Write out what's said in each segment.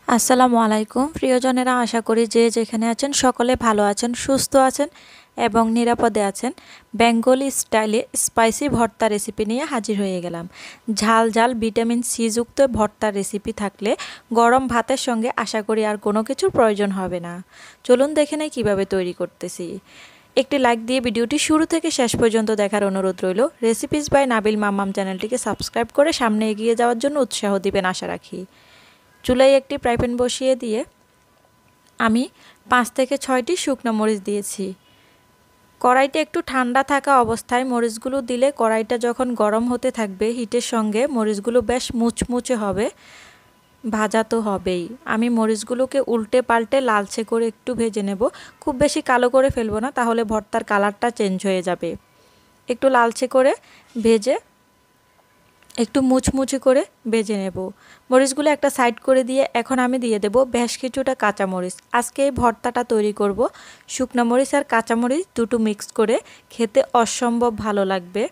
আসসালামু আলাইকুম প্রিয়জনেরা, আশা করি যে যেখানে আছেন সকলে ভালো আছেন, সুস্থ আছেন এবং নিরাপদে আছেন। বেঙ্গলি স্টাইলে স্পাইসি ভর্তা রেসিপি নিয়ে হাজির হয়ে গেলাম। ঝাল ঝাল ভিটামিন সি যুক্ত ভর্তা রেসিপি থাকলে গরম ভাতের সঙ্গে আশা করি আর কোনো কিছুর প্রয়োজন হবে না। চলুন দেখে নেই কীভাবে তৈরি করতেছি। একটি লাইক দিয়ে ভিডিওটি শুরু থেকে শেষ পর্যন্ত দেখার অনুরোধ রইল। রেসিপিস বাই নাবিল মাম্মাম চ্যানেলটিকে সাবস্ক্রাইব করে সামনে এগিয়ে যাওয়ার জন্য উৎসাহ দিবেন আশা রাখি। চুলায় একটি ফ্রাই প্যান বসিয়ে দিয়ে আমি 5 থেকে 6টি শুকনো মরিচ দিয়েছি। কড়াইটা একটু ঠান্ডা থাকা অবস্থায় মরিচগুলো দিলে কড়াইটা যখন গরম হতে থাকবে হিটের সঙ্গে মরিচগুলো বেশ মুচমুচে হবে, ভাজা তো হবেই। আমি মরিচগুলোকে উল্টে পাল্টে লালচে করে একটু ভেজে নেব। খুব বেশি কালো করে ফেলবো না, তাহলে ভর্তার কালারটা চেঞ্জ হয়ে যাবে। একটু লালচে করে ভেজে একটু মুচমুচে করে ভেজে নেব। মরিচগুলো একটা সাইড করে দিয়ে এখন আমি দিয়ে দেব বেশ কিছুটা কাঁচামরিচ। আজকে এই ভর্তাটা তৈরি করব শুকনো মরিচ আর কাঁচামরিচ দুটো মিক্স করে, খেতে অসম্ভব ভালো লাগবে,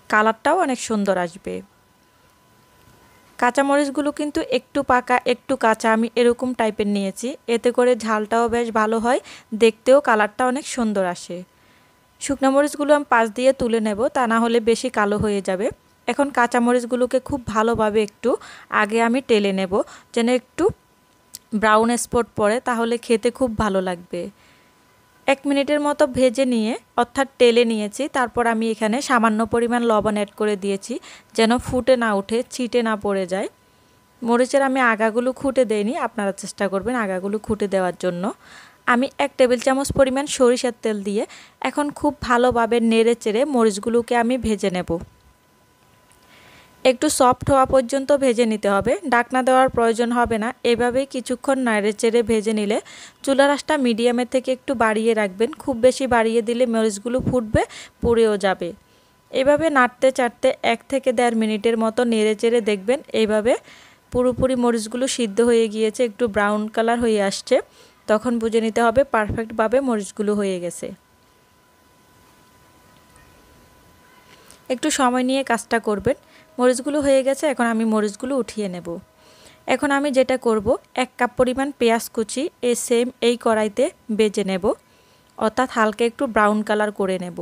কালারটাও অনেক সুন্দর আসবে। কাঁচামরিচগুলো কিন্তু একটু পাকা একটু কাঁচা আমি এরকম টাইপের নিয়েছি, এতে করে ঝালটাও বেশ ভালো হয়, দেখতেও কালারটা অনেক সুন্দর আসে। শুকনো মরিচগুলো আমি পাশ দিয়ে তুলে নেব, তা না হলে বেশি কালো হয়ে যাবে। এখন কাঁচামরিচগুলোকে খুব ভালোভাবে একটু আগে আমি টেলে নেব, যেন একটু ব্রাউন স্পট পড়ে, তাহলে খেতে খুব ভালো লাগবে। 1 মিনিটের মতো ভেজে নিয়ে অর্থাৎ টেলে নিয়েছি। তারপর আমি এখানে সামান্য পরিমাণ লবণ অ্যাড করে দিয়েছি, যেন ফুটে না উঠে ছিটে না পড়ে যায়। মরিচের আমি আগাগুলো খুঁটে দেইনি, আপনারা চেষ্টা করবেন আগাগুলো খুঁটে দেওয়ার জন্য। আমি 1 টেবিল চামচ পরিমাণ সরিষার তেল দিয়ে এখন খুব ভালোভাবে নেড়ে চেড়ে মরিচগুলোকে আমি ভেজে নেব। একটু সফট হওয়া পর্যন্ত ভেজে নিতে হবে, ঢাকনা দেওয়ার প্রয়োজন হবে না। এভাবেই কিছুক্ষণ নেড়ে চেড়ে ভেজে নিলে চুলার আঁচটা মিডিয়ামের থেকে একটু বাড়িয়ে রাখবেন। খুব বেশি বাড়িয়ে দিলে মরিচগুলো ফুটবে, পুড়েও যাবে। এভাবে নাড়তে চাড়তে 1 থেকে 1.5 মিনিটের মতো নেড়ে চেড়ে দেখবেন এইভাবে পুরোপুরি মরিচগুলো সিদ্ধ হয়ে গিয়েছে, একটু ব্রাউন কালার হয়ে আসছে, তখন বুঝে নিতে হবে পারফেক্টভাবে মরিচগুলো হয়ে গেছে। একটু সময় নিয়ে কাজটা করবেন। মরিচগুলো হয়ে গেছে, এখন আমি মরিচগুলো উঠিয়ে নেব। এখন আমি যেটা করব, 1 কাপ পরিমাণ পেঁয়াজ কুচি এই কড়াইতে ভেজে নেব, অর্থাৎ হালকা একটু ব্রাউন কালার করে নেব।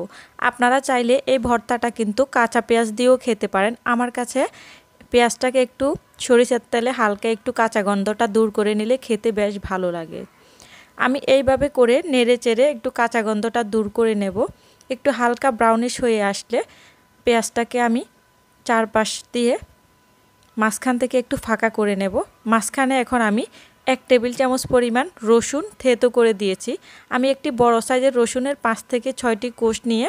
আপনারা চাইলে এই ভর্তাটা কিন্তু কাঁচা পেঁয়াজ দিয়েও খেতে পারেন। আমার কাছে পেঁয়াজটাকে একটু সরিষার তেলে হালকা একটু কাঁচা গন্ধটা দূর করে নিলে খেতে বেশ ভালো লাগে। আমি এইভাবে করে নেড়ে চেড়ে একটু কাঁচা গন্ধটা দূর করে নেব। একটু হালকা ব্রাউনিশ হয়ে আসলে পেঁয়াজটাকে আমি চারপাশ দিয়ে মাঝখান থেকে একটু ফাঁকা করে নেব। মাঝখানে এখন আমি 1 টেবিল চামচ পরিমাণ রসুন থেতো করে দিয়েছি। আমি একটি বড় সাইজের রসুনের 5 থেকে 6টি কোষ নিয়ে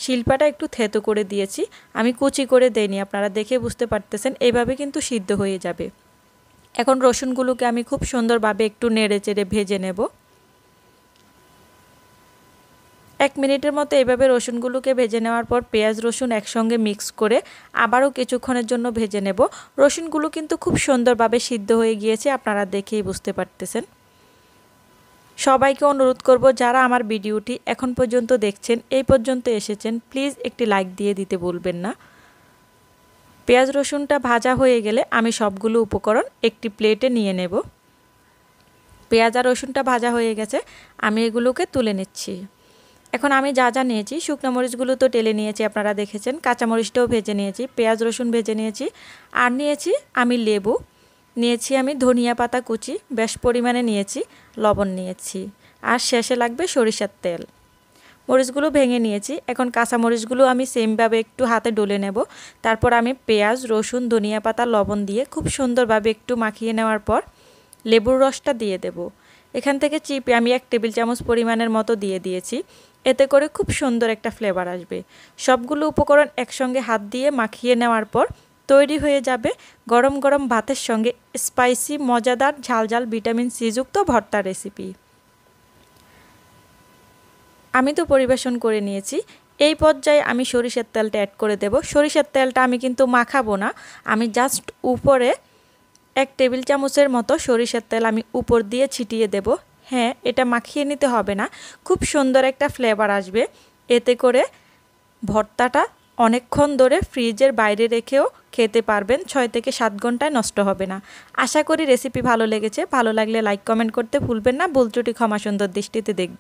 শিলপাটা একটু থেতো করে দিয়েছি, আমি কুচি করে দেইনি, আপনারা দেখে বুঝতে পারতেছেন। এইভাবে কিন্তু সিদ্ধ হয়ে যাবে। এখন রসুনগুলোকে আমি খুব সুন্দরভাবে একটু নেড়ে চেড়ে ভেজে নেব। 1 মিনিটের মতো এইভাবে রসুনগুলোকে ভেজে নেওয়ার পর পেঁয়াজ রসুন একসঙ্গে মিক্স করে আবারও কিছুক্ষণের জন্য ভেজে নেব। রসুনগুলো কিন্তু খুব সুন্দরভাবে সিদ্ধ হয়ে গিয়েছে, আপনারা দেখেই বুঝতে পারতেছেন। সবাইকে অনুরোধ করব, যারা আমার ভিডিওটি এখন পর্যন্ত দেখছেন, এই পর্যন্ত এসেছেন, প্লিজ একটি লাইক দিয়ে দিতে ভুলবেন না। পেঁয়াজ রসুনটা ভাজা হয়ে গেলে আমি সবগুলো উপকরণ একটি প্লেটে নিয়ে নেব। পেঁয়াজ আর রসুনটা ভাজা হয়ে গেছে, আমি এগুলোকে তুলে নিচ্ছি। এখন আমি যা যা নিয়েছি, শুকনো মরিচগুলো তো টেলে নিয়েছি, আপনারা দেখেছেন, কাঁচামরিচটাও ভেজে নিয়েছি, পেঁয়াজ রসুন ভেজে নিয়েছি, আর নিয়েছি আমি লেবু, নিয়েছি আমি ধনিয়া পাতা কুচি বেশ পরিমাণে নিয়েছি, লবণ নিয়েছি, আর শেষে লাগবে সরিষার তেল। মরিচগুলো ভেঙে নিয়েছি। এখন কাঁচামরিচগুলো আমি সেমভাবে একটু হাতে ডলে নেব। তারপর আমি পেঁয়াজ রসুন ধনিয়া পাতা লবণ দিয়ে খুব সুন্দরভাবে একটু মাখিয়ে নেওয়ার পর লেবুর রসটা দিয়ে দেব। এখান থেকে চিপে আমি 1 টেবিল চামচ পরিমাণের মতো দিয়ে দিয়েছি, এতে করে খুব সুন্দর একটা ফ্লেভার আসবে। সবগুলো উপকরণ একসঙ্গে হাত দিয়ে মাখিয়ে নেওয়ার পর তৈরি হয়ে যাবে গরম গরম ভাতের সঙ্গে স্পাইসি মজাদার ঝালঝাল ভিটামিন সি যুক্ত ভর্তা রেসিপি। আমি তো পরিবেশন করে নিয়েছি। এই পর্যায়ে আমি সরিষার তেলটা অ্যাড করে দেব। সরিষার তেলটা আমি কিন্তু মাখাবো না, আমি জাস্ট উপরে 1 টেবিল চামচের মতো সরিষার তেল আমি উপর দিয়ে ছিটিয়ে দেব। হ্যাঁ, এটা মাখিয়ে নিতে হবে না, খুব সুন্দর একটা ফ্লেভার আসবে। এতে করে ভর্তাটা অনেকক্ষণ ধরে ফ্রিজের বাইরে রেখেও খেতে পারবেন, 6 থেকে 7 ঘন্টায় নষ্ট হবে না। আশা করি রেসিপি ভালো লেগেছে। ভালো লাগলে লাইক কমেন্ট করতে ভুলবেন না। ভুল ত্রুটি ক্ষমা সুন্দর দৃষ্টিতে দেখবেন।